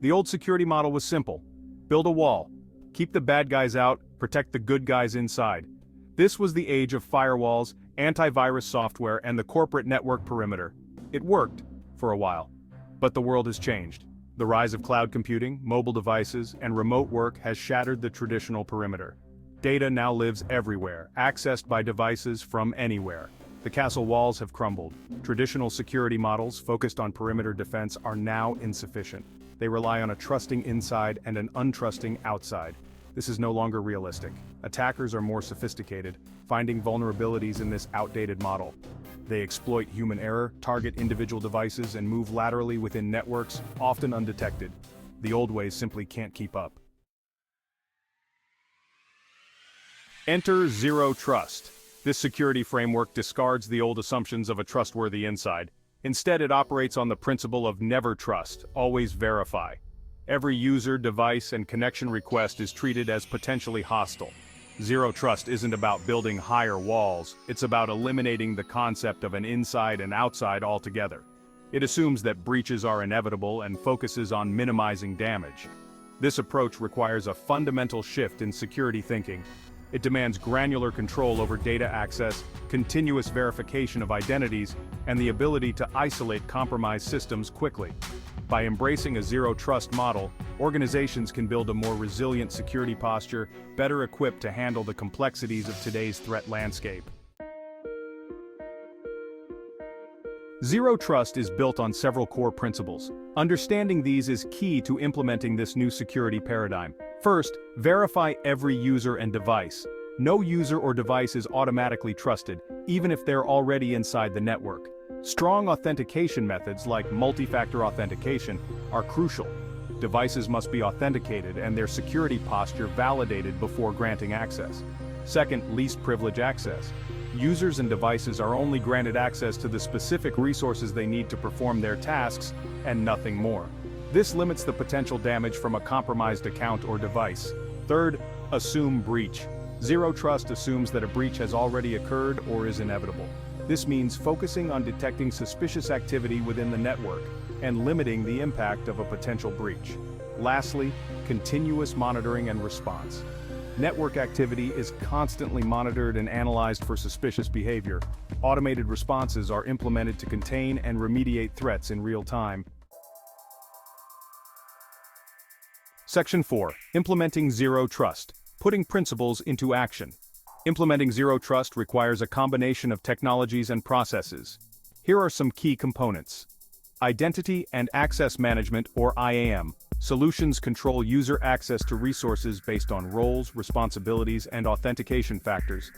The old security model was simple. Build a wall. Keep the bad guys out, protect the good guys inside. This was the age of firewalls, antivirus software, and the corporate network perimeter. It worked, for a while. But the world has changed. The rise of cloud computing, mobile devices, and remote work has shattered the traditional perimeter. Data now lives everywhere, accessed by devices from anywhere. The castle walls have crumbled. Traditional security models focused on perimeter defense are now insufficient. They rely on a trusting inside and an untrusting outside. This is no longer realistic. Attackers are more sophisticated, finding vulnerabilities in this outdated model. They exploit human error, target individual devices, and move laterally within networks, often undetected. The old ways simply can't keep up. Enter Zero Trust. This security framework discards the old assumptions of a trustworthy inside. Instead, it operates on the principle of never trust, always verify. Every user, device, and connection request is treated as potentially hostile. Zero Trust isn't about building higher walls, it's about eliminating the concept of an inside and outside altogether. It assumes that breaches are inevitable and focuses on minimizing damage. This approach requires a fundamental shift in security thinking. It demands granular control over data access, continuous verification of identities, and the ability to isolate compromised systems quickly. By embracing a zero-trust model, organizations can build a more resilient security posture, better equipped to handle the complexities of today's threat landscape. Zero Trust is built on several core principles. Understanding these is key to implementing this new security paradigm. First, verify every user and device. No user or device is automatically trusted, even if they're already inside the network. Strong authentication methods like multi-factor authentication are crucial. Devices must be authenticated and their security posture validated before granting access. Second, least privilege access. Users and devices are only granted access to the specific resources they need to perform their tasks, and nothing more. This limits the potential damage from a compromised account or device. Third, assume breach. Zero Trust assumes that a breach has already occurred or is inevitable. This means focusing on detecting suspicious activity within the network and limiting the impact of a potential breach. Lastly, continuous monitoring and response. Network activity is constantly monitored and analyzed for suspicious behavior. Automated responses are implemented to contain and remediate threats in real time. Section 4. Implementing Zero Trust. Putting principles into action. Implementing Zero Trust requires a combination of technologies and processes. Here are some key components. Identity and Access Management, or IAM. Solutions control user access to resources based on roles, responsibilities, and authentication factors.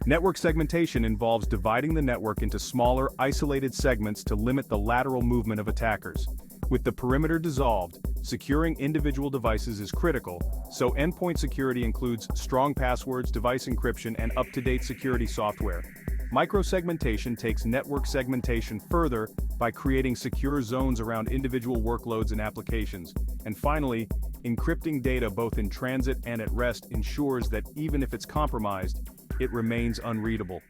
Network segmentation involves dividing the network into smaller, isolated segments to limit the lateral movement of attackers. With the perimeter dissolved, securing individual devices is critical, so endpoint security includes strong passwords, device encryption, and up-to-date security software. Microsegmentation takes network segmentation further by creating secure zones around individual workloads and applications. And finally, encrypting data both in transit and at rest ensures that even if it's compromised, it remains unreadable.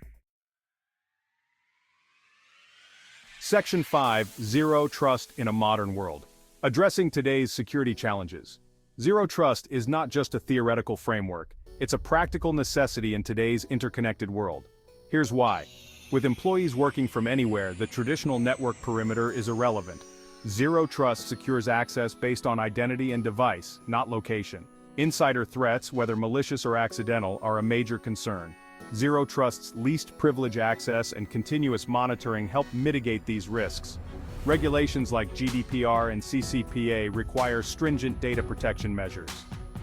Section 5. Zero Trust in a Modern World. Addressing today's security challenges. Zero Trust is not just a theoretical framework, it's a practical necessity in today's interconnected world. Here's why. With employees working from anywhere, the traditional network perimeter is irrelevant. Zero Trust secures access based on identity and device, not location. Insider threats, whether malicious or accidental, are a major concern. Zero Trust's least privilege access and continuous monitoring help mitigate these risks. Regulations like GDPR and CCPA require stringent data protection measures.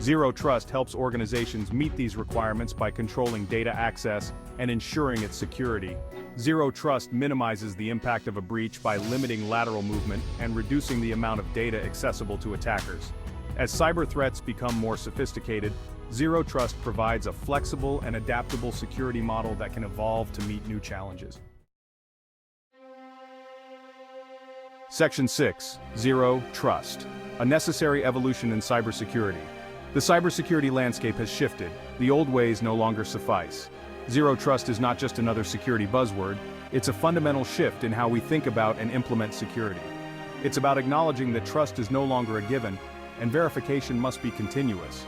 Zero Trust helps organizations meet these requirements by controlling data access and ensuring its security. Zero Trust minimizes the impact of a breach by limiting lateral movement and reducing the amount of data accessible to attackers. As cyber threats become more sophisticated, Zero Trust provides a flexible and adaptable security model that can evolve to meet new challenges. Section 6. Zero Trust. A necessary evolution in cybersecurity. The cybersecurity landscape has shifted. The old ways no longer suffice. Zero Trust is not just another security buzzword, it's a fundamental shift in how we think about and implement security. It's about acknowledging that trust is no longer a given, and verification must be continuous.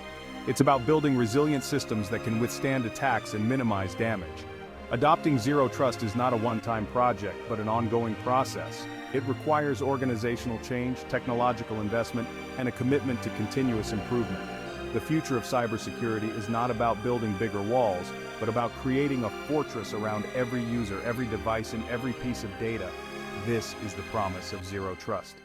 It's about building resilient systems that can withstand attacks and minimize damage. Adopting zero trust is not a one-time project, but an ongoing process. It requires organizational change, technological investment, and a commitment to continuous improvement. The future of cybersecurity is not about building bigger walls, but about creating a fortress around every user, every device, and every piece of data. This is the promise of zero trust.